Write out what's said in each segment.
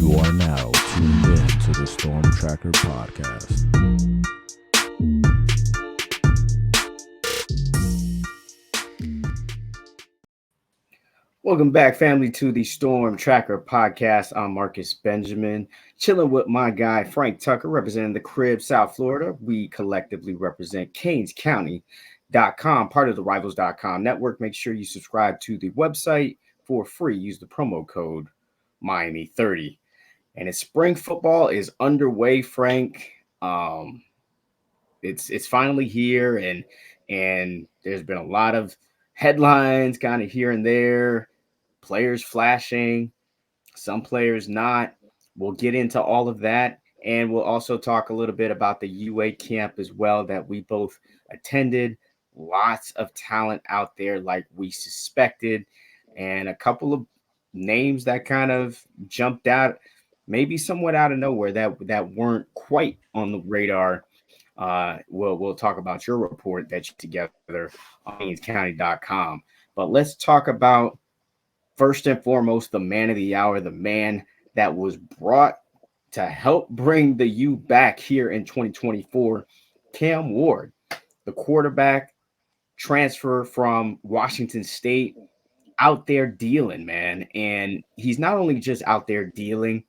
You are now tuned in to the Storm Tracker podcast. Welcome back, family, to the Storm Tracker podcast. I'm Marcus Benjamin, chilling with my guy Frank Tucker, representing the Crib, South Florida. We collectively represent CanesCounty.com, part of the Rivals.com network. Make sure you subscribe to the website for free. Use the promo code Miami30. And it's spring football is underway, Frank. It's finally here, and there's been a lot of headlines kind of here and there, players flashing, some players not. We'll get into all of that, and we'll also talk a little bit about the UA camp as well that we both attended. Lots of talent out there like we suspected, and a couple of names that kind of jumped out, maybe somewhat out of nowhere, that weren't quite on the radar. We'll talk about your report that you together on CanesCounty.com. But let's talk about, first and foremost, the man of the hour, the man that was brought to help bring the U back here in 2024, Cam Ward, the quarterback transfer from Washington State, out there dealing, man. And he's not only just out there dealing,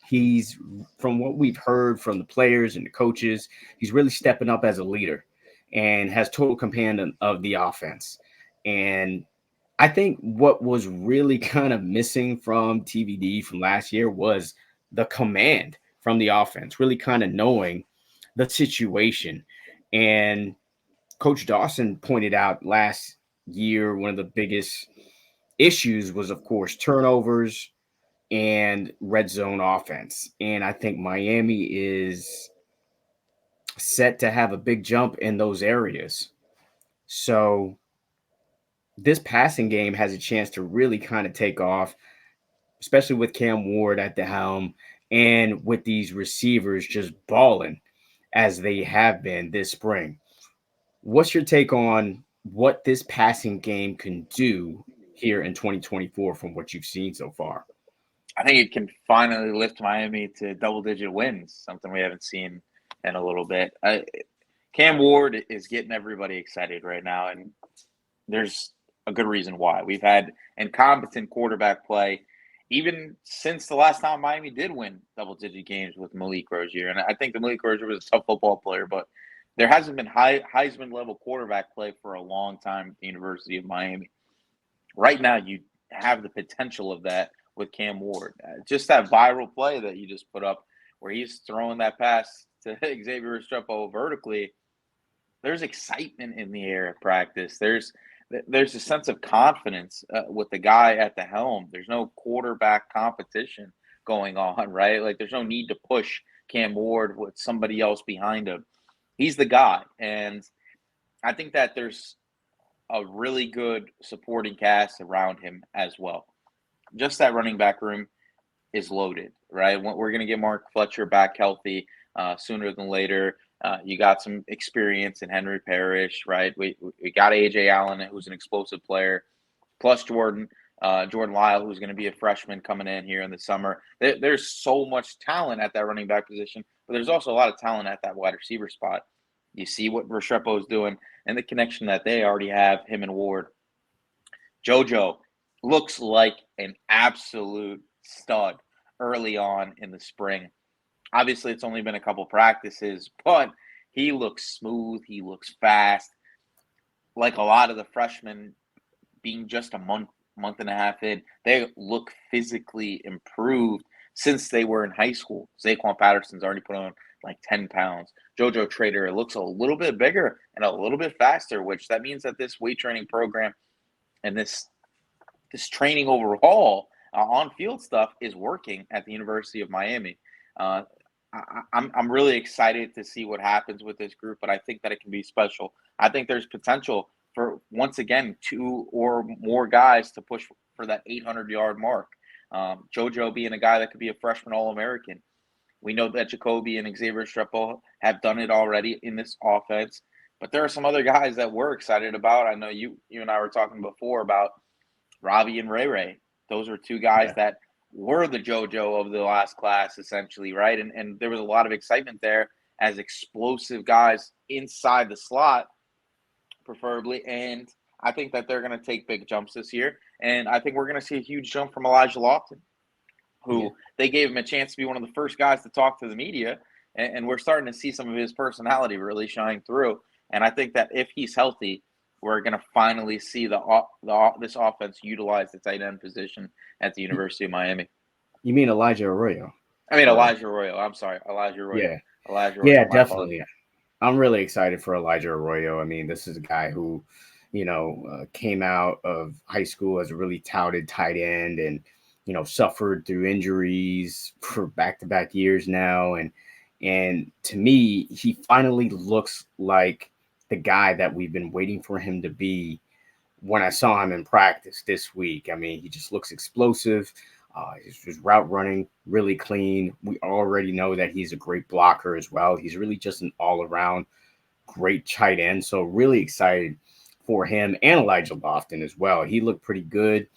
he's, from what we've heard from the players and the coaches, he's really stepping up as a leader and has total command of the offense. And I think what was really kind of missing from TVD from last year was the command from the offense, really kind of knowing the situation. And Coach Dawson pointed out last year one of the biggest issues was, of course, turnovers and red zone offense. And I think Miami is set to have a big jump in those areas. So this passing game has a chance to really kind of take off, especially with Cam Ward at the helm and with these receivers just balling as they have been this spring. What's your take on what this passing game can do here in 2024 from what you've seen so far? I think it can finally lift Miami to double-digit wins, something we haven't seen in a little bit. Cam Ward is getting everybody excited right now, and there's a good reason why. We've had incompetent quarterback play even since the last time Miami did win double-digit games with Malik Rozier. And I think the Malik Rozier was a tough football player, but there hasn't been Heisman-level quarterback play for a long time at the University of Miami. Right now, you have the potential of that with Cam Ward. Just that viral play that you just put up where he's throwing that pass to Xavier Restrepo vertically, there's excitement in the air at practice. There's a sense of confidence with the guy at the helm. There's no quarterback competition going on, right? Like, there's no need to push Cam Ward with somebody else behind him. He's the guy. And I think that there's a really good supporting cast around him as well. Just that running back room is loaded, right? We're going to get Mark Fletcher back healthy sooner than later. You got some experience in Henry Parrish, right? We got A.J. Allen, who's an explosive player, plus Jordan Lyle, who's going to be a freshman coming in here in the summer. There's so much talent at that running back position, but there's also a lot of talent at that wide receiver spot. You see what Restrepo is doing and the connection that they already have, him and Ward. JoJo looks like an absolute stud early on in the spring. Obviously, it's only been a couple practices, but he looks smooth. He looks fast. Like a lot of the freshmen being just a month and a half in, they look physically improved since they were in high school. Zaquan Patterson's already put on like 10 pounds. JoJo Trader looks a little bit bigger and a little bit faster, which that means that this weight training program and this training overall on-field stuff is working at the University of Miami. I'm really excited to see what happens with this group, but I think that it can be special. I think there's potential for, once again, 2 or more guys to push for that 800-yard mark. JoJo being a guy that could be a freshman All-American. We know that Jacoby and Xavier Restrepo have done it already in this offense, but there are some other guys that we're excited about. I know you and I were talking before about Robbie and Ray Ray. Those are 2 guys that were the JoJo of the last class, essentially, right? And there was a lot of excitement there as explosive guys inside the slot, preferably. And I think that they're going to take big jumps this year. And I think we're going to see a huge jump from Elijah Lofton, who they gave him a chance to be one of the first guys to talk to the media. And we're starting to see some of his personality really shine through. And I think that if he's healthy, we're going to finally see this offense utilize the tight end position at the University of Miami. You mean Elijah Arroyo? I mean, Elijah Arroyo. I'm sorry, Elijah Arroyo. Yeah. Elijah Arroyo. Yeah, definitely. I'm really excited for Elijah Arroyo. I mean, this is a guy who, came out of high school as a really touted tight end and, suffered through injuries for back-to-back years now. And to me, he finally looks like the guy that we've been waiting for him to be when I saw him in practice this week. I mean, he just looks explosive. His route running really clean. We already know that he's a great blocker as well. He's really just an all-around great tight end. So really excited for him and Elijah Lofton as well. He looked pretty good,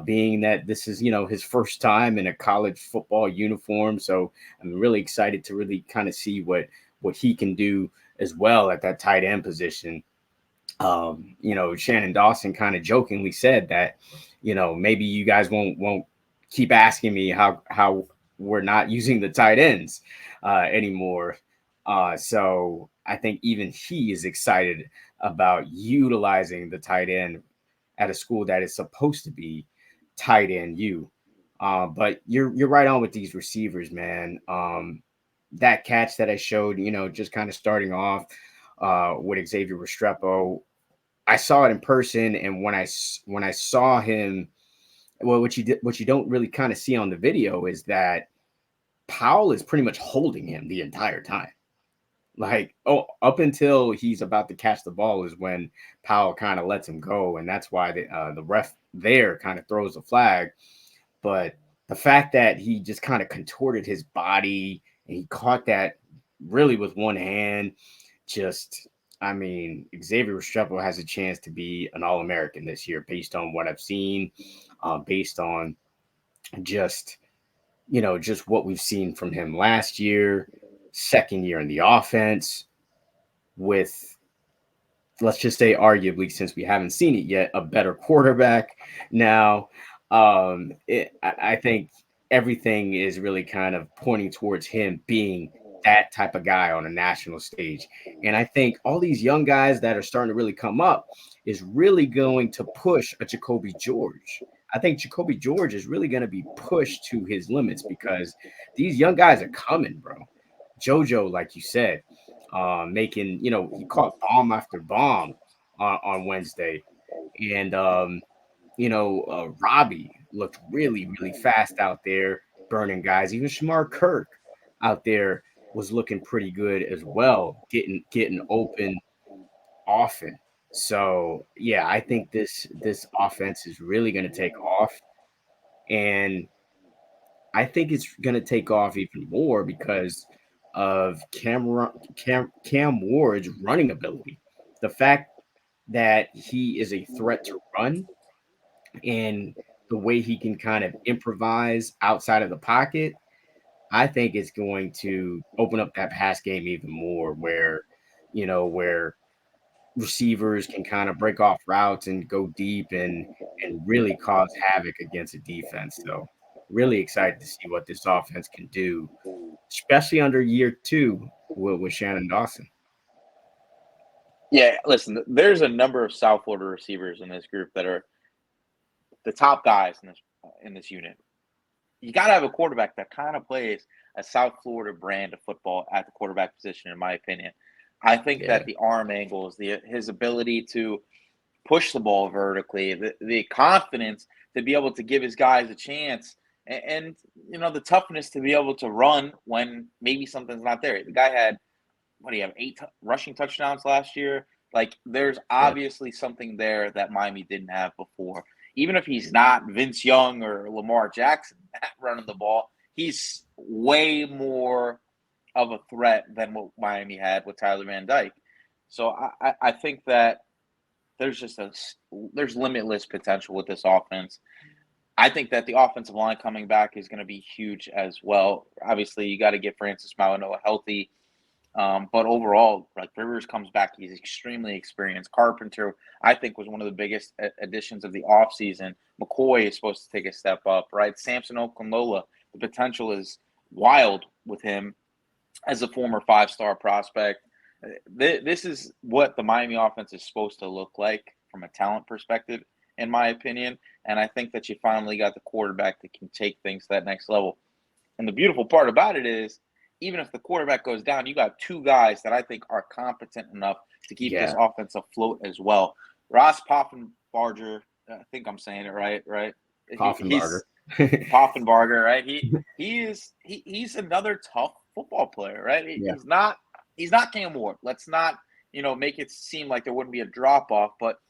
being that this is, his first time in a college football uniform. So I'm really excited to really kind of see what he can do as well at that tight end position. Shannon Dawson kind of jokingly said that, maybe you guys won't keep asking me how we're not using the tight ends anymore. So I think even he is excited about utilizing the tight end at a school that is supposed to be tight end you. But you're right on with these receivers, man. That catch that I showed, just kind of starting off with Xavier Restrepo, I saw it in person, and when I saw him, well, what you don't really kind of see on the video is that Powell is pretty much holding him the entire time. Like, up until he's about to catch the ball is when Powell kind of lets him go, and that's why the ref there kind of throws a flag. But the fact that he just kind of contorted his body and he caught that really with one hand, I mean, Xavier Restrepo has a chance to be an All-American this year based on what I've seen, based on just what we've seen from him last year, second year in the offense with, let's just say, arguably, since we haven't seen it yet, a better quarterback now. I think everything is really kind of pointing towards him being that type of guy on a national stage. And I think all these young guys that are starting to really come up is really going to push a Jacoby George. I think Jacoby George is really going to be pushed to his limits because these young guys are coming, bro. JoJo, like you said, making, he caught bomb after bomb on Wednesday. And, Robbie looked really, really fast out there, burning guys. Even Shamar Kirk out there was looking pretty good as well, getting open often. So yeah, I think this offense is really going to take off, and I think it's going to take off even more because of Cam Ward's running ability. The fact that he is a threat to run and the way he can kind of improvise outside of the pocket, I think it's going to open up that pass game even more where receivers can kind of break off routes and go deep and really cause havoc against a defense. So really excited to see what this offense can do, especially under year two with Shannon Dawson. Yeah, listen, there's a number of South Florida receivers in this group that are the top guys in this unit. You got to have a quarterback that kind of plays a South Florida brand of football at the quarterback position, in my opinion. I think that the arm angles, his ability to push the ball vertically, the confidence to be able to give his guys a chance, and the toughness to be able to run when maybe something's not there. The guy had, what do you have, 8 rushing touchdowns last year? Like, there's obviously something there that Miami didn't have before. Even if he's not Vince Young or Lamar Jackson running the ball, he's way more of a threat than what Miami had with Tyler Van Dyke. So I think that there's limitless potential with this offense. I think that the offensive line coming back is going to be huge as well. Obviously, you got to get Francis Mauigoa healthy. But overall, like Rivers comes back, he's extremely experienced. Carpenter, I think, was one of the biggest additions of the offseason. McCoy is supposed to take a step up, right? Samson Okunlola, the potential is wild with him as a former 5-star prospect. This is what the Miami offense is supposed to look like from a talent perspective, in my opinion. And I think that you finally got the quarterback that can take things to that next level. And the beautiful part about it is, even if the quarterback goes down, you got two guys that I think are competent enough to keep this offense afloat as well. Ross Poffenbarger, I think I'm saying it right? Poffenbarger. Poffenbarger, right? He's another tough football player, right? He's not Cam Ward. Let's not, make it seem like there wouldn't be a drop off, but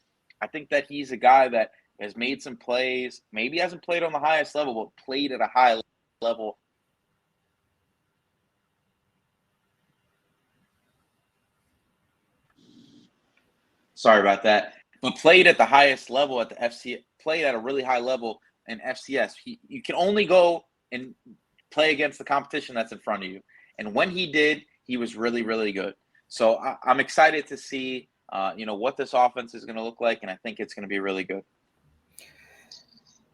I think that he's a guy that has made some plays, maybe hasn't played on the highest level, but played at a high level. Sorry about that. But played at the highest level at the FC, played at a really high level in FCS. You can only go and play against the competition that's in front of you. And when he did, he was really, really good. So I'm excited to see, what this offense is going to look like, and I think it's going to be really good.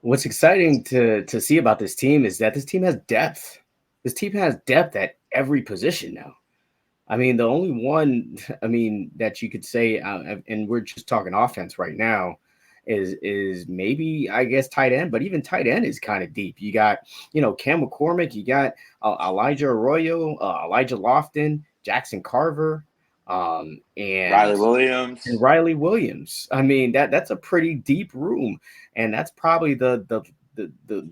What's exciting to see about this team is that this team has depth. This team has depth at every position now. I mean, the only one, that you could say, and we're just talking offense right now, is maybe, I guess, tight end. But even tight end is kind of deep. You got, Cam McCormick, you got Elijah Arroyo, Elijah Lofton, Jackson Carver, and Riley Williams. I mean, that's a pretty deep room, and that's probably the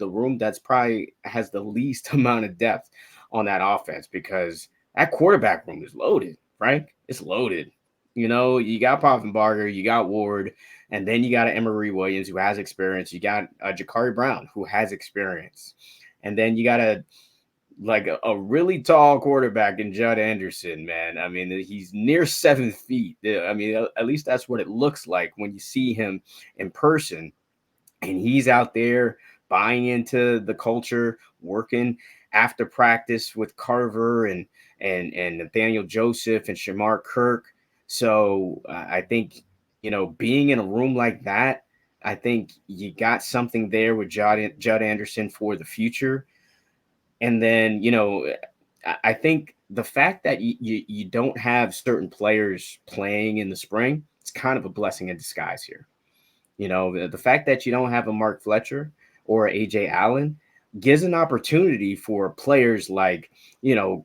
room that's probably has the least amount of depth on that offense, because that quarterback room is loaded, Frank. It's loaded. You got Poffenbarger, you got Ward, and then you got Emory Williams, who has experience. You got Jakari Brown, who has experience. And then you got a really tall quarterback in Judd Anderson, man. I mean, he's near 7 feet. I mean, at least that's what it looks like when you see him in person. And he's out there buying into the culture, working after practice with Carver and Nathaniel Joseph and Shamar Kirk. So I think, being in a room like that, I think you got something there with Judd Anderson for the future. And then, I think the fact that you don't have certain players playing in the spring, it's kind of a blessing in disguise here. The fact that you don't have a Mark Fletcher or AJ Allen gives an opportunity for players like,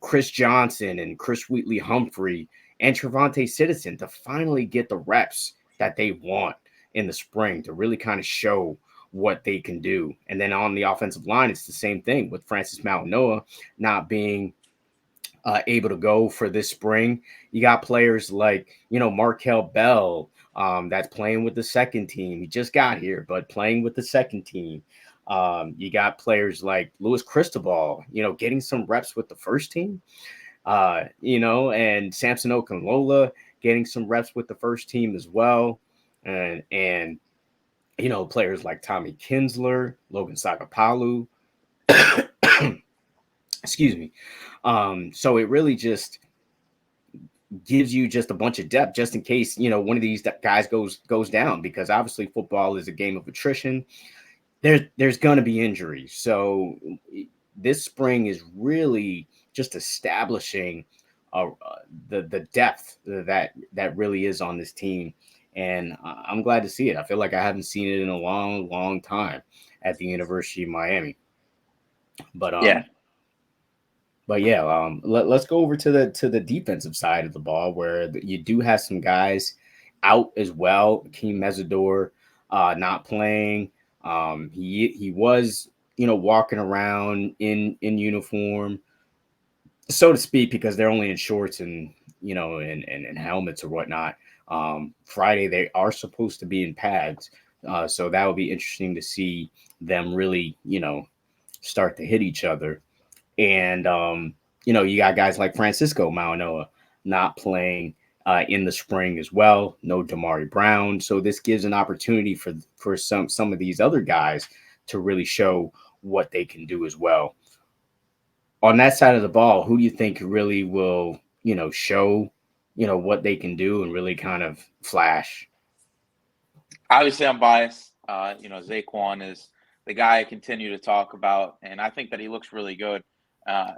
Chris Johnson and Chris Wheatley Humphrey and Trevante Citizen to finally get the reps that they want in the spring to really kind of show what they can do. And then on the offensive line, it's the same thing with Francis Mauigoa not being able to go for this spring. You got players like, Markel Bell, that's playing with the second team. He just got here, but playing with the second team. You got players like Louis Cristobal, getting some reps with the first team, and Samson Okunlola getting some reps with the first team as well. And players like Tommy Kinsler, Logan Sagapalu, excuse me. So it really just gives you just a bunch of depth just in case, one of these guys goes down, because obviously football is a game of attrition. There's going to be injuries. So this spring is really just establishing the depth that really is on this team. And I'm glad to see it. I feel like I haven't seen it in a long, long time at the University of Miami. But let's go over to the defensive side of the ball, where you do have some guys out as well. Akeem Mesidor not playing. He was, walking around in uniform, so to speak, because they're only in shorts and, and helmets or whatnot. Friday, they are supposed to be in pads. So that would be interesting to see them really, start to hit each other. And, you got guys like Francisco Mauigoa not playing in the spring as well. No Damari Brown. So this gives an opportunity for some of these other guys to really show what they can do as well. On that side of the ball, who do you think really will, show, what they can do and really kind of flash? Obviously, I'm biased. Zaquan is the guy I continue to talk about, and I think that he looks really good uh,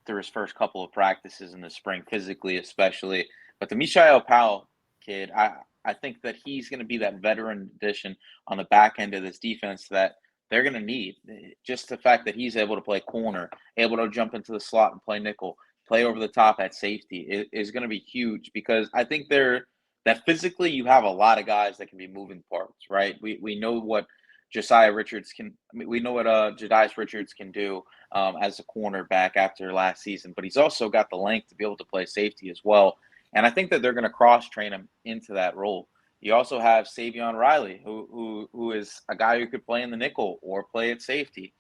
through his first couple of practices in the spring, physically especially. But the Mishael Powell kid, I think that he's going to be that veteran addition on the back end of this defense that they're going to need. Just the fact that he's able to play corner, able to jump into the slot and play nickel, play over the top at safety is going to be huge, because I think that physically you have a lot of guys that can be moving parts, right? We know what Josiah Richards can. I mean, we know what Jadias Richards can do as a cornerback after last season, but he's also got the length to be able to play safety as well. And I think that they're going to cross train him into that role. You also have Savion Riley, who is a guy who could play in the nickel or play at safety.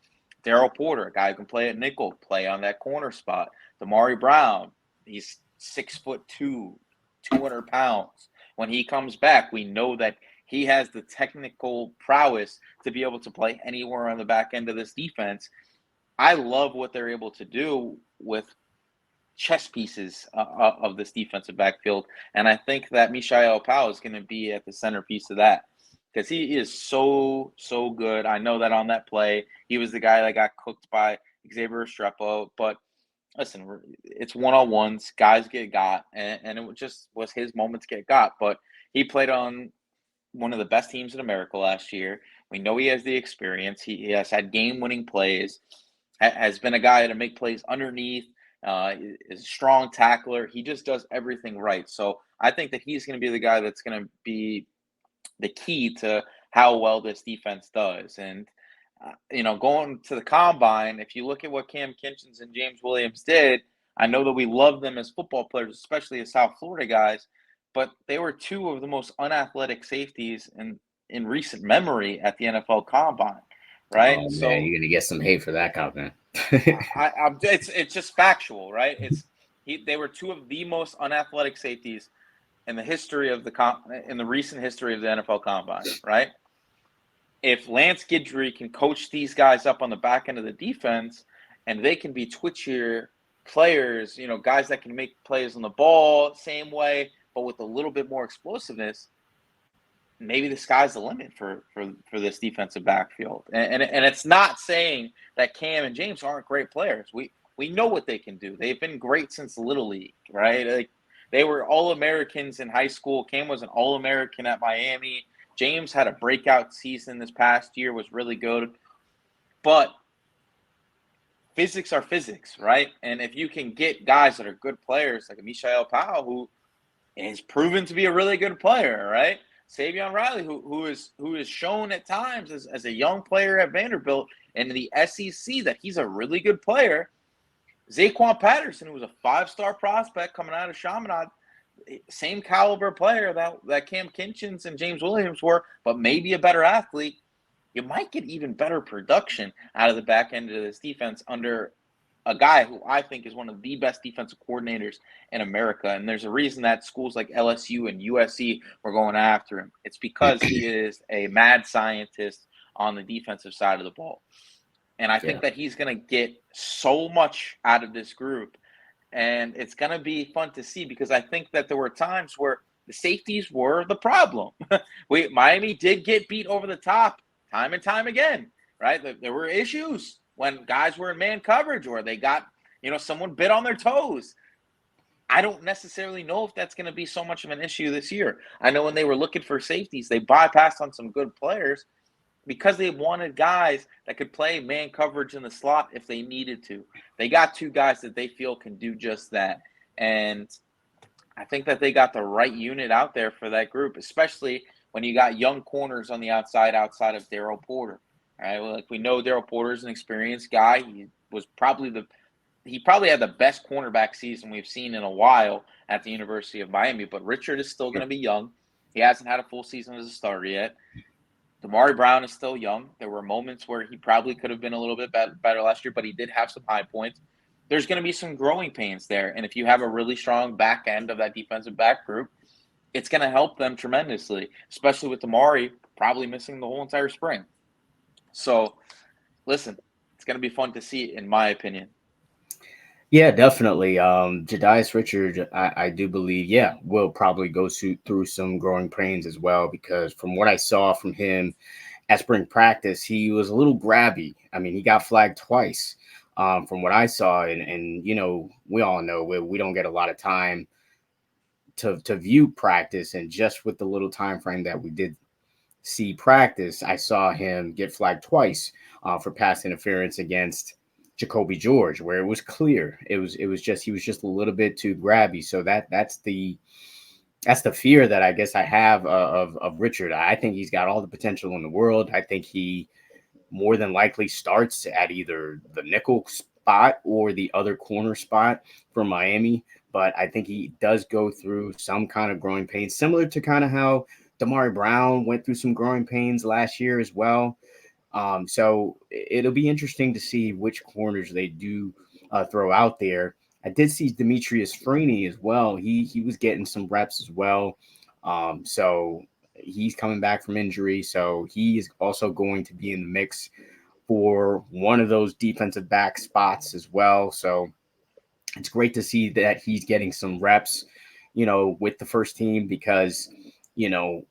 Daryl Porter, a guy who can play at nickel, play on that corner spot. Damari Brown, he's 6'2", 200 pounds. When he comes back, we know that he has the technical prowess to be able to play anywhere on the back end of this defense. I love what they're able to do with chess pieces of this defensive backfield. And I think that Mishael Powell is going to be at the centerpiece of that, because he is so good. I know that on that play, he was the guy that got cooked by Xavier Restrepo. But listen, it's one-on-ones. Guys get got. And it just was his moment to get got. But he played on one of the best teams in America last year. We know he has the experience. He has had game-winning plays, has been a guy to make plays underneath, is a strong tackler. He just does everything right. So I think that he's going to be the guy that's going to be the key to how well this defense does. And, going to the combine, if you look at what Cam Kinchens and James Williams did, I know that we love them as football players, especially as South Florida guys, but they were two of the most unathletic safeties in recent memory at the NFL Combine, right? Oh, So man, you're gonna get some hate for that comment. it's just factual, right? They were two of the most unathletic safeties in the history of in the recent history of the NFL Combine, right? If Lance Guidry can coach these guys up on the back end of the defense, and they can be twitchier players, guys that can make plays on the ball same way, but with a little bit more explosiveness, maybe the sky's the limit for this defensive backfield. And it's not saying that Cam and James aren't great players. We know what they can do. They've been great since Little League, right? Like, they were All-Americans in high school. Cam was an All-American at Miami. James had a breakout season this past year, was really good. But physics are physics, right? And if you can get guys that are good players, like Mishael Powell, who is proven to be a really good player, right? Savion Riley, who is shown at times as a young player at Vanderbilt and in the SEC that he's a really good player. Zaquan Patterson, who was a 5-star prospect coming out of Chaminade, same caliber player that Cam Kinchens and James Williams were, but maybe a better athlete. You might get even better production out of the back end of this defense under a guy who I think is one of the best defensive coordinators in America. And there's a reason that schools like LSU and USC were going after him. It's because he is a mad scientist on the defensive side of the ball. And I think that he's going to get so much out of this group. And it's going to be fun to see, because I think that there were times where the safeties were the problem. Miami did get beat over the top time and time again, right? There were issues when guys were in man coverage, or they got, someone bit on their toes. I don't necessarily know if that's going to be so much of an issue this year. I know when they were looking for safeties, they bypassed on some good players because they wanted guys that could play man coverage in the slot if they needed to. They got two guys that they feel can do just that. And I think that they got the right unit out there for that group, especially when you got young corners on the outside of Daryl Porter. All right, well, like, we know Daryl Porter's an experienced guy. He probably had the best cornerback season we've seen in a while at the University of Miami, but Richard is still going to be young. He hasn't had a full season as a starter yet. Damari Brown is still young. There were moments where he probably could have been a little bit better last year, but he did have some high points. There's going to be some growing pains there. And if you have a really strong back end of that defensive back group, it's going to help them tremendously, especially with Damari probably missing the whole entire spring. So, listen, it's going to be fun to see, in my opinion. Yeah, definitely. Jadias Richard, I do believe, yeah, will probably go through some growing pains as well, because from what I saw from him at spring practice, he was a little grabby. I mean, he got flagged twice, from what I saw, and we all know we don't get a lot of time to view practice, and just with the little time frame that we did see practice, I saw him get flagged twice for pass interference against Jacoby George, where it was clear it was just he was just a little bit too grabby. So that's the fear that I guess I have of Richard. I think he's got all the potential in the world. I think he more than likely starts at either the nickel spot or the other corner spot for Miami. But I think he does go through some kind of growing pains, similar to kind of how Damari Brown went through some growing pains last year as well. So it'll be interesting to see which corners they do throw out there. I did see Demetrius Freeney as well. He was getting some reps as well. So he's coming back from injury, so he is also going to be in the mix for one of those defensive back spots as well. So it's great to see that he's getting some reps, with the first team, because you know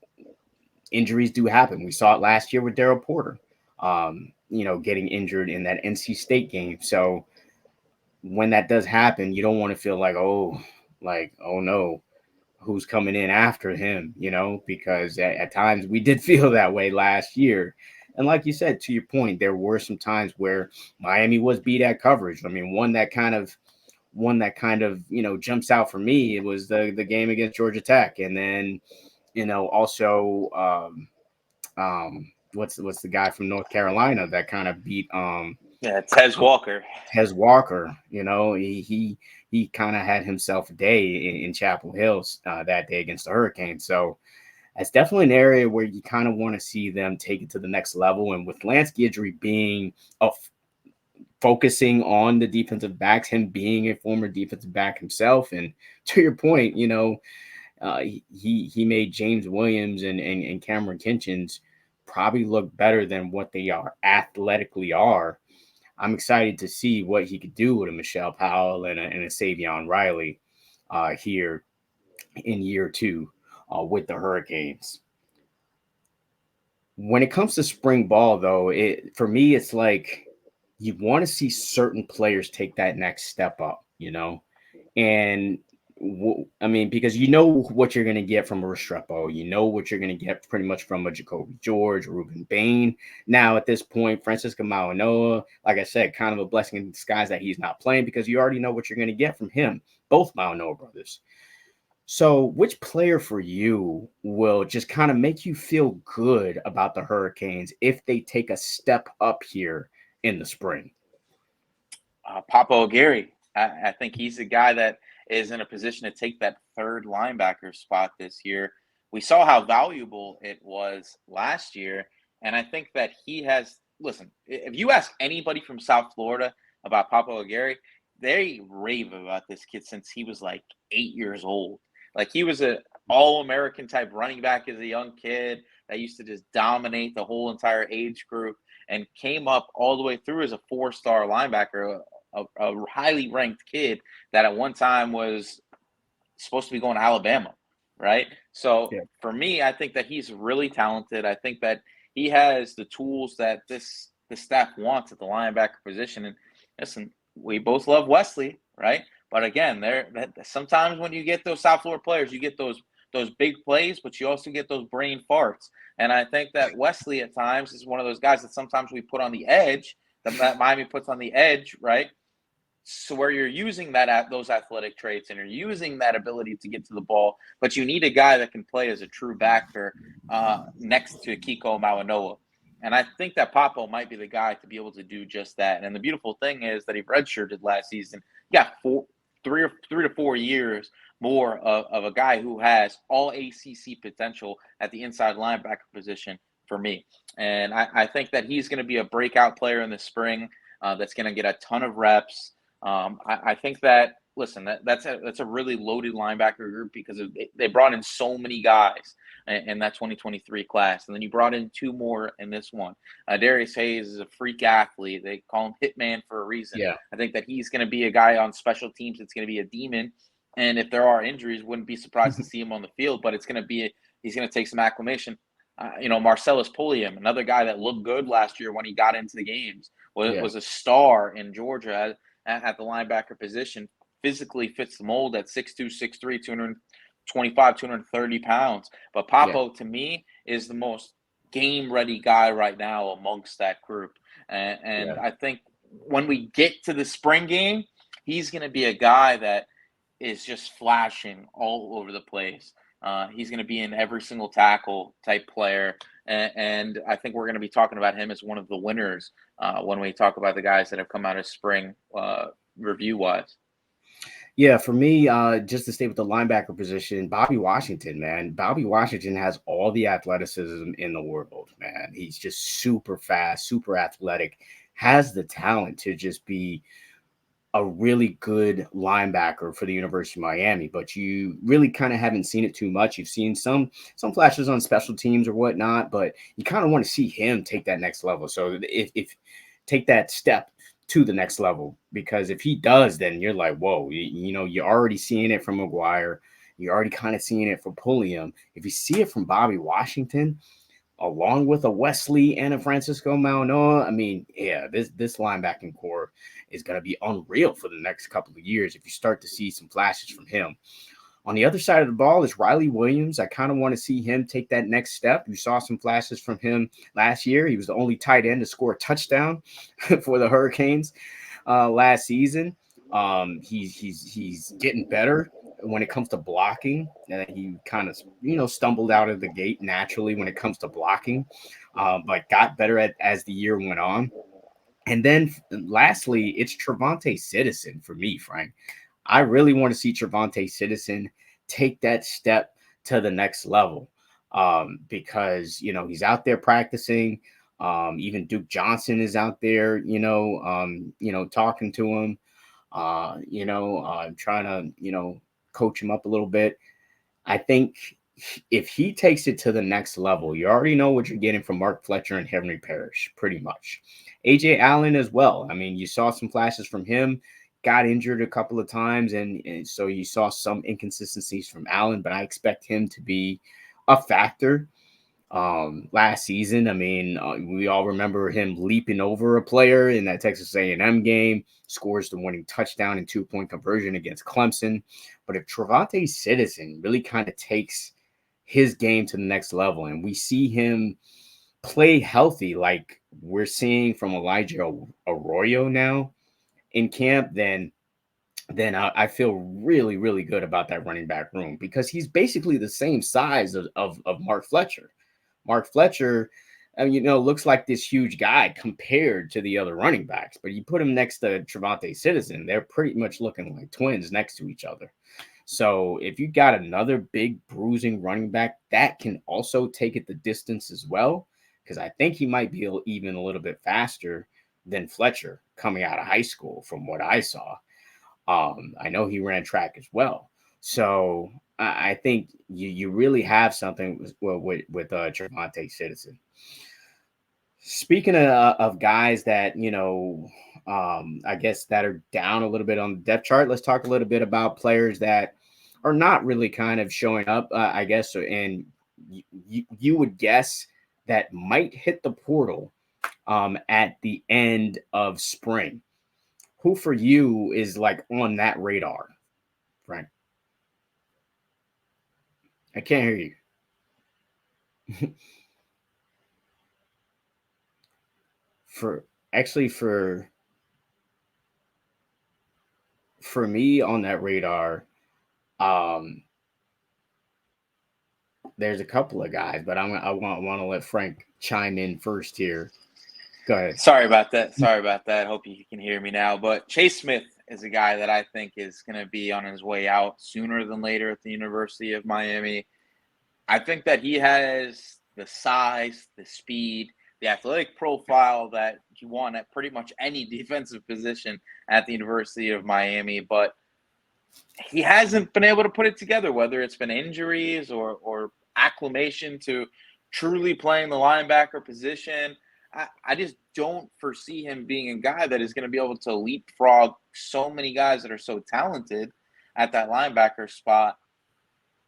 injuries do happen. We saw it last year with Daryl Porter, getting injured in that NC State game. So when that does happen, you don't want to feel like, oh no, who's coming in after him, because at times we did feel that way last year. And like you said, to your point, there were some times where Miami was beat at coverage. I mean, one that kind of jumps out for me. It was the game against Georgia Tech, and then also what's the guy from North Carolina that kind of beat Yeah, Tez Walker. Tez Walker. He kind of had himself a day in Chapel Hill that day against the Hurricanes. So that's definitely an area where you kind of want to see them take it to the next level. And with Lance Guidry being focusing on the defensive backs, him being a former defensive back himself, and to your point, he made James Williams and Cameron Kinchins probably look better than what they are athletically are. I'm excited to see what he could do with a Michelle Powell and a Savion Riley here in year two with the Hurricanes. When it comes to spring ball, though, for me, it's like you want to see certain players take that next step up, and I mean, because you know what you're going to get from a Restrepo, you know what you're going to get pretty much from a Jacoby George, Ruben Bain. Now, at this point, Francisco Mauanoa, like I said, kind of a blessing in disguise that he's not playing, because you already know what you're going to get from him, both Mauanoa brothers. So, which player for you will just kind of make you feel good about the Hurricanes if they take a step up here in the spring? Papa O'Gary. I think he's the guy that is in a position to take that third linebacker spot this year. We saw how valuable it was last year, and I think that he has. Listen, if you ask anybody from South Florida about Papa O'Gary, they rave about this kid since he was like 8 years old. Like he was an all-American type running back as a young kid that used to just dominate the whole entire age group and came up all the way through as a four-star linebacker, a highly ranked kid that at one time was supposed to be going to Alabama, right? So Yeah. for me, I think that he's really talented. I think that he has the tools that the staff wants at the linebacker position. And listen, we both love Wesley, right? But again, sometimes when you get those South Florida players, you get those big plays, but you also get those brain farts. And I think that Wesley at times is one of those guys that sometimes we put on the edge, that Miami puts on the edge, right? So where you're using those athletic traits and you're using that ability to get to the ball, but you need a guy that can play as a true backer next to Kiko Mauanoa. And I think that Papo might be the guy to be able to do just that. And the beautiful thing is that he redshirted last season. He got 3 to 4 years more of a guy who has all ACC potential at the inside linebacker position for me. And I think that he's going to be a breakout player in the spring that's going to get a ton of reps. I think that listen, that's a really loaded linebacker group because they brought in so many guys in that 2023 class, and then you brought in 2 more in this one. Darius Hayes is a freak athlete. They call him Hitman for a reason. Yeah. I think that he's going to be a guy on special teams that's going to be a demon. And if there are injuries, wouldn't be surprised to see him on the field. But he's going to take some acclimation. Marcellus Pulliam, another guy that looked good last year when he got into the games, was a star in Georgia at the linebacker position. Physically fits the mold at 6'2", 6'3", 225, 230 pounds. But Papo, to me, is the most game-ready guy right now amongst that group. And I think when we get to the spring game, he's going to be a guy that is just flashing all over the place. He's going to be in every single tackle type player. And I think we're going to be talking about him as one of the winners when we talk about the guys that have come out of spring review-wise. Yeah, for me, just to stay with the linebacker position, Bobby Washington, man. Bobby Washington has all the athleticism in the world, man. He's just super fast, super athletic, has the talent to just be a really good linebacker for the University of Miami, but you really kind of haven't seen it too much. You've seen some flashes on special teams or whatnot, but you kind of want to see him take that next level. So if take that step to the next level, because if he does, then you're like, whoa, you're already seeing it from McGuire. You're already kind of seeing it from Pulliam. If you see it from Bobby Washington, along with a Wesley and a Francisco Maunoa, I mean, yeah, this linebacking core is going to be unreal for the next couple of years if you start to see some flashes from him. On the other side of the ball is Riley Williams. I kind of want to see him take that next step. You saw some flashes from him last year. He was the only tight end to score a touchdown for the Hurricanes last season. He's getting better when it comes to blocking. He kind of stumbled out of the gate naturally when it comes to blocking, but got better as the year went on. And then lastly, it's Trevante Citizen for me, Frank. I really want to see Trevante Citizen take that step to the next level because, he's out there practicing. Even Duke Johnson is out there, talking to him, trying to, coach him up a little bit. I think if he takes it to the next level, you already know what you're getting from Mark Fletcher and Henry Parrish, pretty much. AJ Allen as well. I mean, you saw some flashes from him, got injured a couple of times, and so you saw some inconsistencies from Allen, but I expect him to be a factor. Last season, I mean, we all remember him leaping over a player in that Texas A&M game, scores the winning touchdown and 2-point conversion against Clemson. But if Trevante Citizen really kind of takes his game to the next level and we see him play healthy like we're seeing from Elijah Arroyo now in camp, then I feel really, really good about that running back room because he's basically the same size of Mark Fletcher. Mark Fletcher, looks like this huge guy compared to the other running backs, but you put him next to Trevante Citizen, they're pretty much looking like twins next to each other. So if you got another big bruising running back, that can also take it the distance as well, because I think he might be even a little bit faster than Fletcher coming out of high school from what I saw. I know he ran track as well. So I think you really have something with Trevante Citizen. Speaking of guys that, I guess that are down a little bit on the depth chart, let's talk a little bit about players that are not really kind of showing up, I guess. And you would guess that might hit the portal at the end of spring. Who for you is like on that radar, Frank? I can't hear you. for me on that radar, there's a couple of guys, but I want to let Frank chime in first here. Go ahead. Sorry about that. Hope you can hear me now. But Chase Smith is a guy that I think is going to be on his way out sooner than later at the University of Miami. I think that he has the size, the speed, the athletic profile that you want at pretty much any defensive position at the University of Miami. But he hasn't been able to put it together, whether it's been injuries or acclimation to truly playing the linebacker position. I just don't foresee him being a guy that is going to be able to leapfrog so many guys that are so talented at that linebacker spot,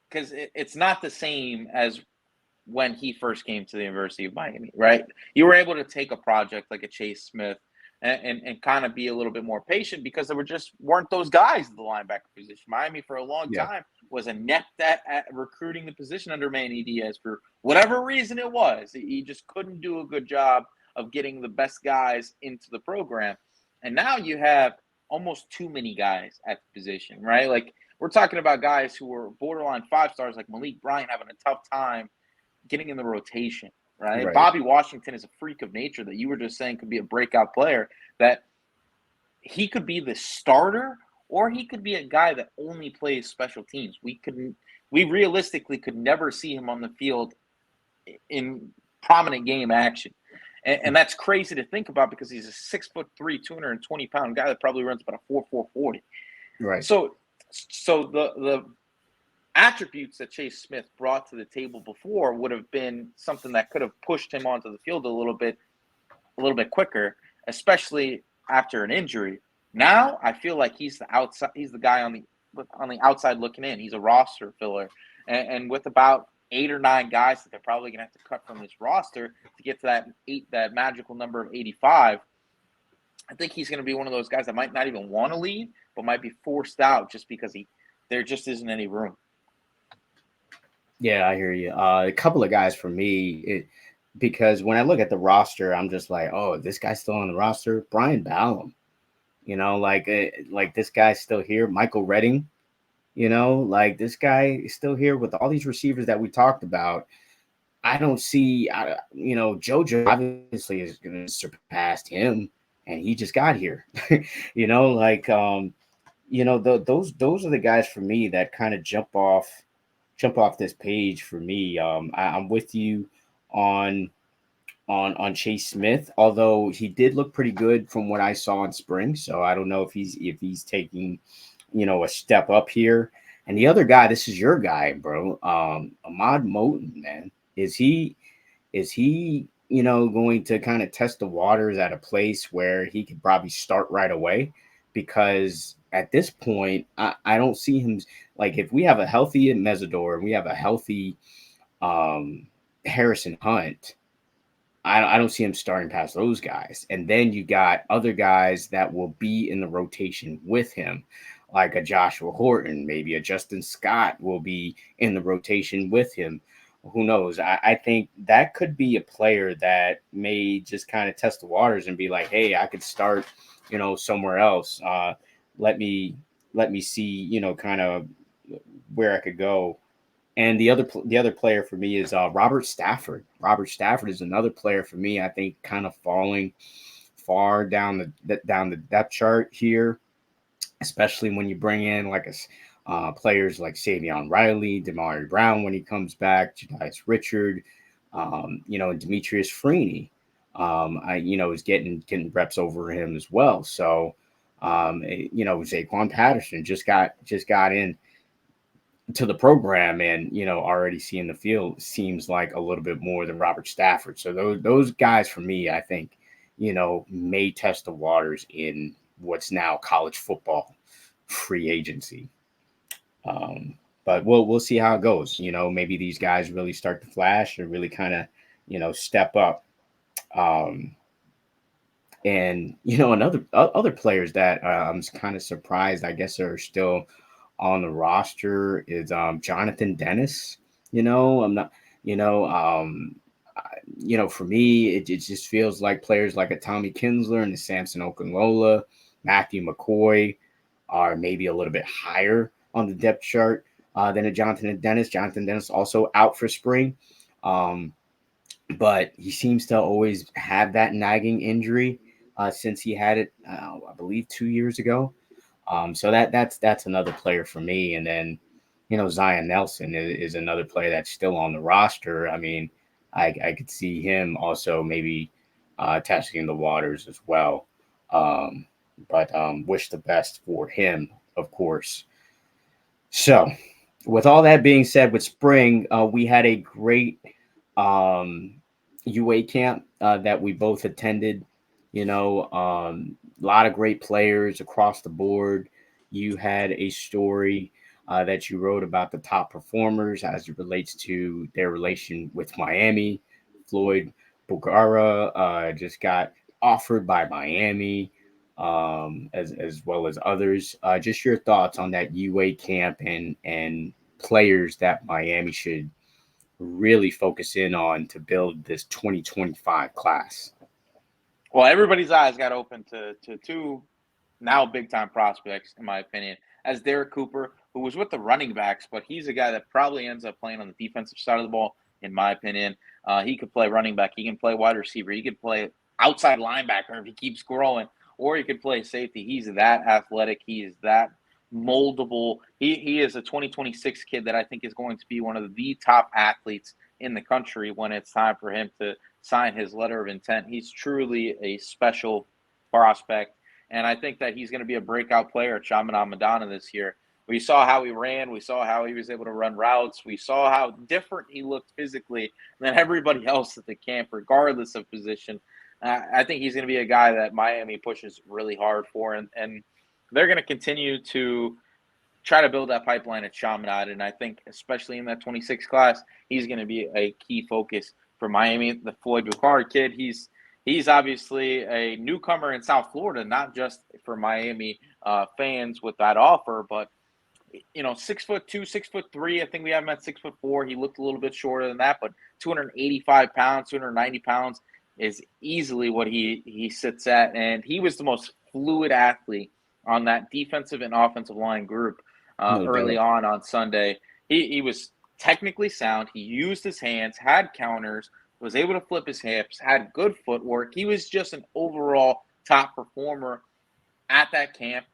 because it's not the same as when he first came to the University of Miami, right? You were able to take a project like a Chase Smith and kind of be a little bit more patient because there weren't those guys at the linebacker position. Miami for a long Yeah. time was inept at recruiting the position under Manny Diaz for whatever reason it was. He just couldn't do a good job of getting the best guys into the program. And now you have almost too many guys at the position, right? Like, we're talking about guys who were borderline 5 stars, like Malik Bryant having a tough time getting in the rotation, right? Bobby Washington is a freak of nature that you were just saying could be a breakout player, that he could be the starter or he could be a guy that only plays special teams. We realistically could never see him on the field in prominent game action. And that's crazy to think about because he's a 6'3", 220-pound guy that probably runs about a 4.4 40. Right. So the attributes that Chase Smith brought to the table before would have been something that could have pushed him onto the field a little bit quicker, especially after an injury. Now I feel like he's the guy on the outside looking in. He's a roster filler, and with about 8 or 9 guys that they're probably gonna have to cut from this roster to get to that magical number of 85. I think he's going to be one of those guys that might not even want to leave, but might be forced out just because there just isn't any room. Yeah, I hear you. A couple of guys for me, because when I look at the roster, I'm just like, oh, this guy's still on the roster. Brian Ballum, like this guy's still here. Michael Redding, like this guy is still here with all these receivers that we talked about. I don't see, JoJo obviously is going to surpass him, and he just got here. Those are the guys for me that kind of jump off this page for me. I'm with you on Chase Smith, although he did look pretty good from what I saw in spring. So I don't know if he's taking, a step up here. And the other guy, this is your guy, bro. Ahmad Moten, man. Is he going to kind of test the waters at a place where he could probably start right away? Because at this point, I don't see him. Like, if we have a healthy Mesidor and we have a healthy Harrison Hunt, I don't see him starting past those guys. And then you got other guys that will be in the rotation with him, like a Joshua Horton, maybe a Justin Scott will be in the rotation with him. Who knows? I think that could be a player that may just kind of test the waters and be like, hey, I could start, somewhere else. Let me see, kind of where I could go. And the other player for me is Robert Stafford. Robert Stafford is another player for me, I think, kind of falling far down the depth chart here, especially when you bring in like players like Savion Riley, Damari Brown when he comes back, Jadias Richard, and Demetrius Freeney. Is getting reps over him as well. So, Zaquan Patterson just got in to the program and, already seeing the field seems like a little bit more than Robert Stafford. So those guys for me, I think, may test the waters in what's now college football free agency. But we'll see how it goes. Maybe these guys really start to flash or really kind of, step up. And other players that I'm kind of surprised, I guess, are still on the roster is Jonathan Dennis. I'm not, for me, it just feels like players like a Tommy Kinsler and a Samson Okunlola, Matthew McCoy are maybe a little bit higher on the depth chart than a Jonathan Dennis. Jonathan Dennis also out for spring. But he seems to always have that nagging injury since he had it, I believe, 2 years ago. So that's another player for me. And then, Zion Nelson is another player that's still on the roster. I mean, I could see him also maybe testing the waters as well. But wish the best for him, of course. So, with all that being said, with spring, we had a great UA camp that we both attended. A lot of great players across the board. You had a story that you wrote about the top performers as it relates to their relation with Miami. Floyd Bogara just got offered by Miami, as well as others. Just your thoughts on that UA camp and players that Miami should really focus in on to build this 2025 class. Well, everybody's eyes got open to two now big time prospects, in my opinion, as Derek Cooper, who was with the running backs, but he's a guy that probably ends up playing on the defensive side of the ball, in my opinion. He could play running back, he can play wide receiver, he could play outside linebacker if he keeps growing, or he could play safety. He's that athletic, he is that moldable. He is a 2026 kid that I think is going to be one of the top athletes in the country when it's time for him to sign his letter of intent. He's truly a special prospect. And I think that he's going to be a breakout player at Chaminade Madonna this year. We saw how he ran. We saw how he was able to run routes. We saw how different he looked physically than everybody else at the camp, regardless of position. I think he's going to be a guy that Miami pushes really hard for. And they're going to continue to try to build that pipeline at Chaminade. And I think, especially in that 26 class, he's going to be a key focus for Miami. The Floyd Ricard kid, he's obviously a newcomer in South Florida, not just for Miami fans with that offer, but 6'2", 6'3". I think we have him at 6'4". He looked a little bit shorter than that, but 285 pounds, 290 pounds is easily what he sits at. And he was the most fluid athlete on that defensive and offensive line group early on Sunday. He was technically sound. He used his hands, had counters, was able to flip his hips, had good footwork. He was just an overall top performer at that camp,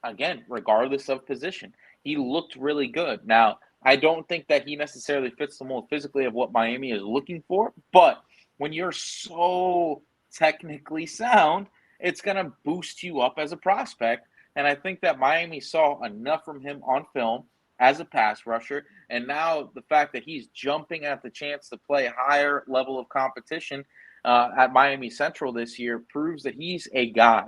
again, regardless of position. He looked really good. Now, I don't think that he necessarily fits the mold physically of what Miami is looking for, but when you're so technically sound, it's going to boost you up as a prospect. And I think that Miami saw enough from him on film as a pass rusher. And now the fact that he's jumping at the chance to play a higher level of competition at Miami Central this year proves that he's a guy.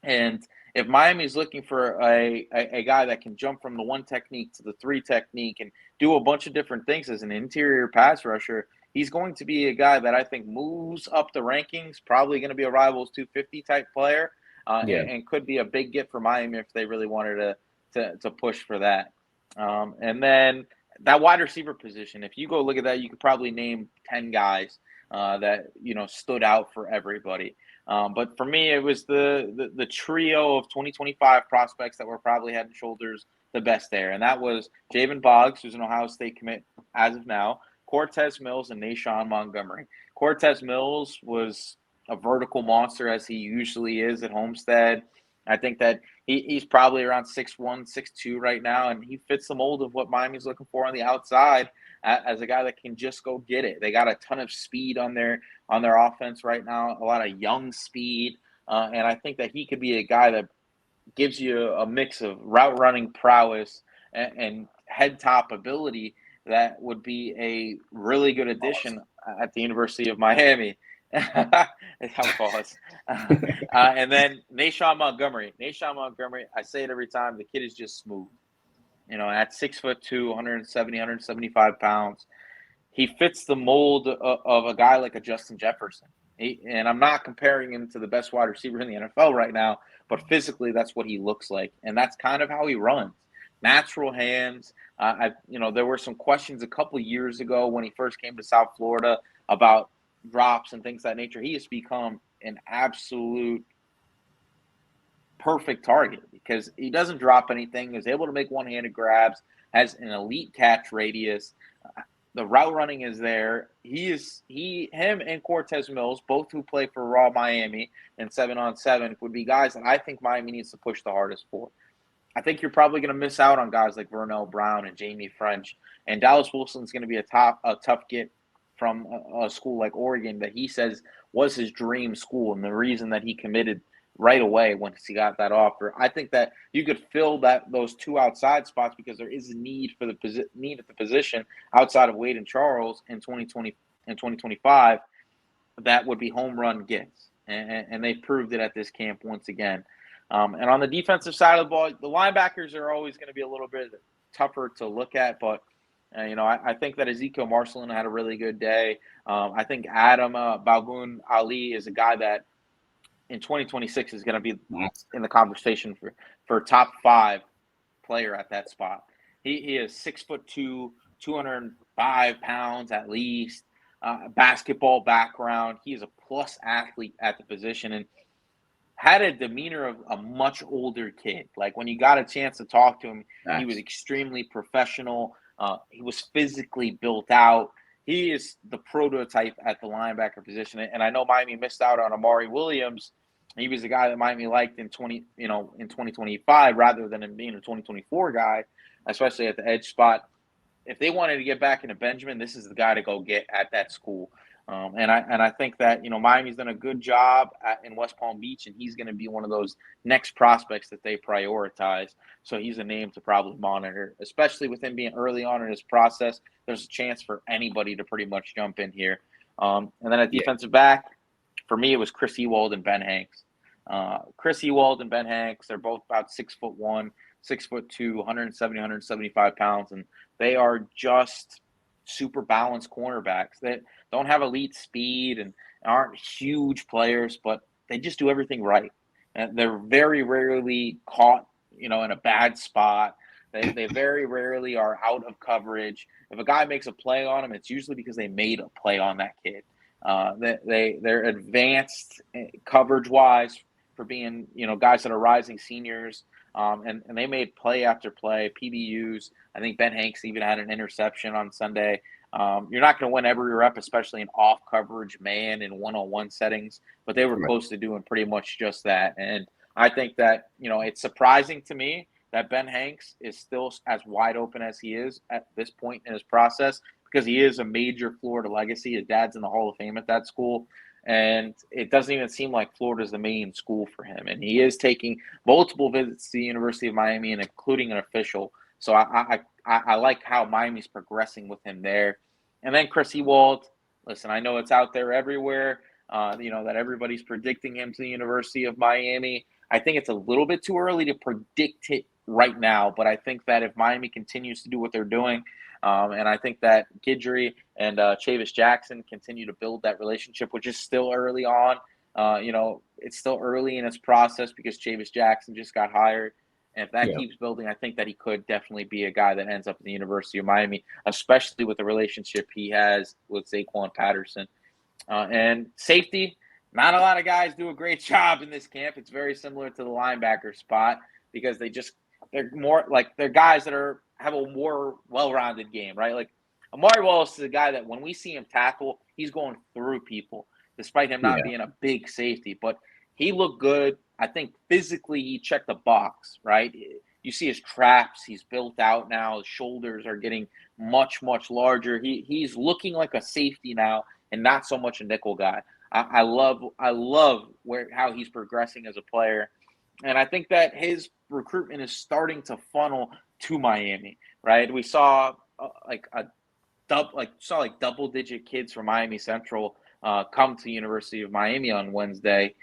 And if Miami's looking for a guy that can jump from the one technique to the three technique and do a bunch of different things as an interior pass rusher, he's going to be a guy that I think moves up the rankings, probably going to be a Rivals 250 type player, and could be a big get for Miami if they really wanted to push for that. And then that wide receiver position, if you go look at that, you could probably name 10 guys that stood out for everybody. But for me, it was the trio of 2025 prospects that were probably head and shoulders the best there. And that was Javen Boggs, who's an Ohio State commit as of now, Cortez Mills, and Nashawn Montgomery. Cortez Mills was a vertical monster, as he usually is at Homestead. I think that he's probably around 6'1", 6'2" right now, and he fits the mold of what Miami's looking for on the outside as a guy that can just go get it. They got a ton of speed on their offense right now, a lot of young speed, and I think that he could be a guy that gives you a mix of route running prowess and head top ability that would be a really good addition at the University of Miami. Pause. And then Nashawn Montgomery. I say it every time, the kid is just smooth. At 6'2", 170, 175 pounds, he fits the mold of a guy like a Justin Jefferson. And I'm not comparing him to the best wide receiver in the NFL right now, but physically that's what he looks like. And that's kind of how he runs. Natural hands. There were some questions a couple of years ago when he first came to South Florida about drops and things of that nature. He has become an absolute perfect target because he doesn't drop anything, is able to make one-handed grabs, has an elite catch radius. The route running is there. Him and Cortez Mills, both who play for Raw Miami and 7-on-7, would be guys that I think Miami needs to push the hardest for. I think you're probably going to miss out on guys like Vernell Brown and Jamie French. And Dallas Wilson's going to be a tough get from a school like Oregon that he says was his dream school and the reason that he committed right away once he got that offer. I think that you could fill those two outside spots because there is a need for the need at the position outside of Wade and Charles in 2020 and 2025. That would be home run gifts, and they proved it at this camp once again. And on the defensive side of the ball, the linebackers are always going to be a little bit tougher to look at, but I think that Ezekiel Marcelin had a really good day. I think Adam Balgun Ali is a guy that in 2026 is going to be in the conversation for top 5 player at that spot. He is 6'2", 205 pounds at least, basketball background. He is a plus athlete at the position and had a demeanor of a much older kid. Like when you got a chance to talk to him, he was extremely professional. He was physically built out. He is the prototype at the linebacker position. And I know Miami missed out on Amari Williams. He was the guy that Miami liked in 2025 rather than him being a 2024 guy, especially at the edge spot. If they wanted to get back into Benjamin, this is the guy to go get at that school. And I think that, Miami's done a good job in West Palm Beach, and he's going to be one of those next prospects that they prioritize. So he's a name to probably monitor, especially with him being early on in his process. There's a chance for anybody to pretty much jump in here. And then at defensive back, for me, it was Chris Ewald and Ben Hanks. Chris Ewald and Ben Hanks, they're both about 6'1", 6'2", 170, 175 pounds, and they are just super balanced cornerbacks that don't have elite speed and aren't huge players, but they just do everything right. And they're very rarely caught, in a bad spot. They very rarely are out of coverage. If a guy makes a play on them, it's usually because they made a play on that kid. They're advanced coverage-wise for being, guys that are rising seniors. And they made play after play, PBUs. I think Ben Hanks even had an interception on Sunday. You're not going to win every rep, especially in off-coverage man and one-on-one settings, but they were close to doing pretty much just that. And I think that, it's surprising to me that Ben Hanks is still as wide open as he is at this point in his process because he is a major Florida legacy. His dad's in the Hall of Fame at that school. And it doesn't even seem like Florida's the main school for him. And he is taking multiple visits to the University of Miami and including an official. So I like how Miami's progressing with him there. And then Chris Ewald, listen, I know it's out there everywhere, that everybody's predicting him to the University of Miami. I think it's a little bit too early to predict it right now, but I think that if Miami continues to do what they're doing, and I think that Guidry and Chavis Jackson continue to build that relationship, which is still early on. It's still early in its process because Chavis Jackson just got hired. And if that keeps building, I think that he could definitely be a guy that ends up at the University of Miami, especially with the relationship he has with Zaquan Patterson. And safety, not a lot of guys do a great job in this camp. It's very similar to the linebacker spot because they're more like they're guys that have a more well-rounded game, right? Like Amari Wallace is a guy that when we see him tackle, he's going through people, despite him not being a big safety. But he looked good. I think physically he checked the box, right? You see his traps. He's built out now. His shoulders are getting much, much larger. He's looking like a safety now and not so much a nickel guy. I love how he's progressing as a player. And I think that his recruitment is starting to funnel to Miami, right? We saw double-digit kids from Miami Central come to University of Miami on Wednesday.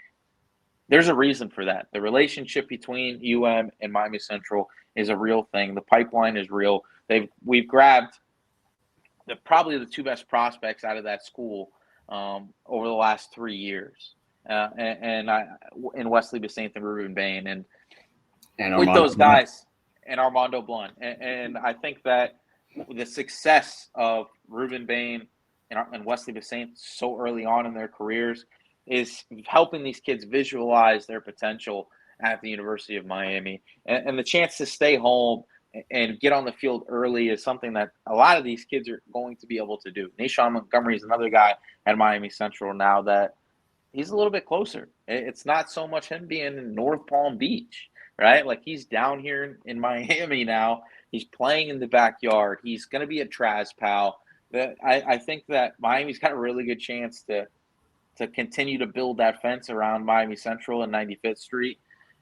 There's a reason for that. The relationship between UM and Miami Central is a real thing. The pipeline is real. We've grabbed probably the 2 best prospects out of that school over the last 3 years. In Wesley Basaint and Ruben Bain and with those guys and Armando Blunt. And I think that the success of Ruben Bain and Wesley Basaint so early on in their careers is helping these kids visualize their potential at the University of Miami. And the chance to stay home and get on the field early is something that a lot of these kids are going to be able to do. Nashawn Montgomery is another guy at Miami Central now that he's a little bit closer. It's not so much him being in North Palm Beach, right? Like he's down here in Miami now. He's playing in the backyard. He's going to be a Traz pal. I think that Miami's got a really good chance to to continue to build that fence around Miami Central and 95th Street,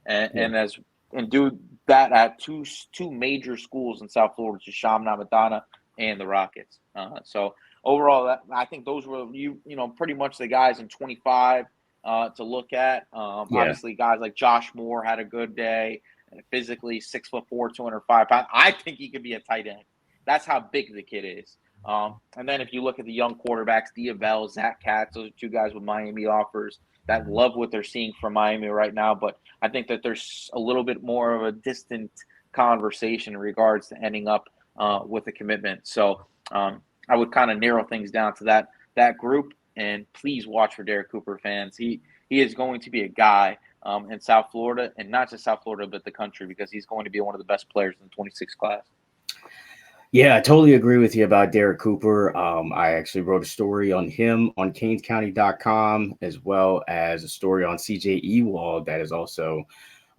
and do that at two major schools in South Florida, which is Chaminade and the Rockets. So overall, I think those were pretty much the guys in 25 to look at. Obviously, guys like Josh Moore had a good day. Physically 6'4", 205 pounds. I think he could be a tight end. That's how big the kid is. And then if you look at the young quarterbacks, Diabell, Zach Katz, those are two guys with Miami offers that love what they're seeing from Miami right now. But I think that there's a little bit more of a distant conversation in regards to ending up with a commitment. So I would kind of narrow things down to that group. And please watch for Derek Cooper fans. He is going to be a guy in South Florida, and not just South Florida, but the country, because he's going to be one of the best players in the 26 class. Yeah, I totally agree with you about Derek Cooper. I actually wrote a story on him on CanesCounty.com, as well as a story on CJ Ewald that is also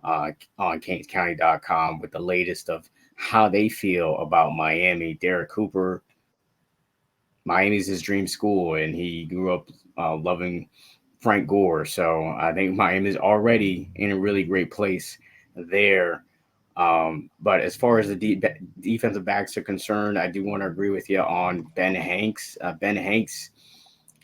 on CanesCounty.com with the latest of how they feel about Miami. Derek Cooper, Miami's his dream school, and he grew up loving Frank Gore. So I think Miami is already in a really great place there. But as far as the defensive backs are concerned, I do want to agree with you on Ben Hanks. Ben Hanks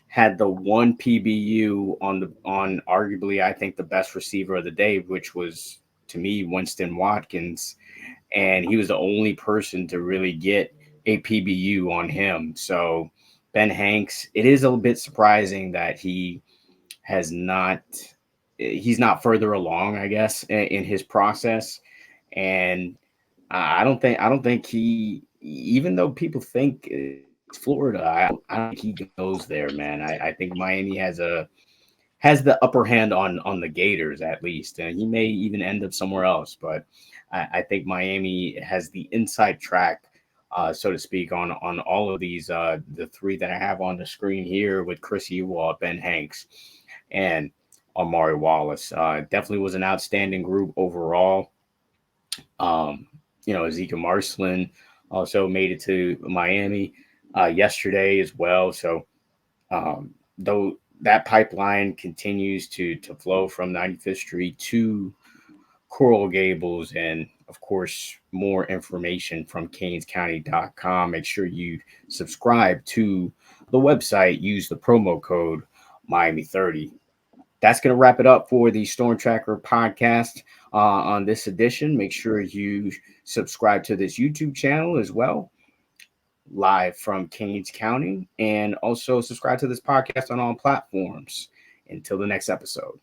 had the one PBU on arguably, I think, the best receiver of the day, which was, to me, Winston Watkins. And he was the only person to really get a PBU on him. So Ben Hanks, it is a little bit surprising that he's not further along, I guess, in his process. And I don't think he, even though people think it's Florida, I don't think he goes there, man. I think Miami has the upper hand on the Gators, at least, and he may even end up somewhere else. But I think Miami has the inside track, so to speak, on all of these, the three that I have on the screen here with Chris Ewald, Ben Hanks, and Amari Wallace. Definitely was an outstanding group overall. Ezekiel Marcelin also made it to Miami yesterday as well. So though that pipeline continues to flow from 95th Street to Coral Gables, and of course more information from CanesCounty.com. Make sure you subscribe to the website. Use the promo code Miami30. That's going to wrap it up for the Storm Tracker podcast on this edition. Make sure you subscribe to this YouTube channel as well, live from Canes County, and also subscribe to this podcast on all platforms. Until the next episode.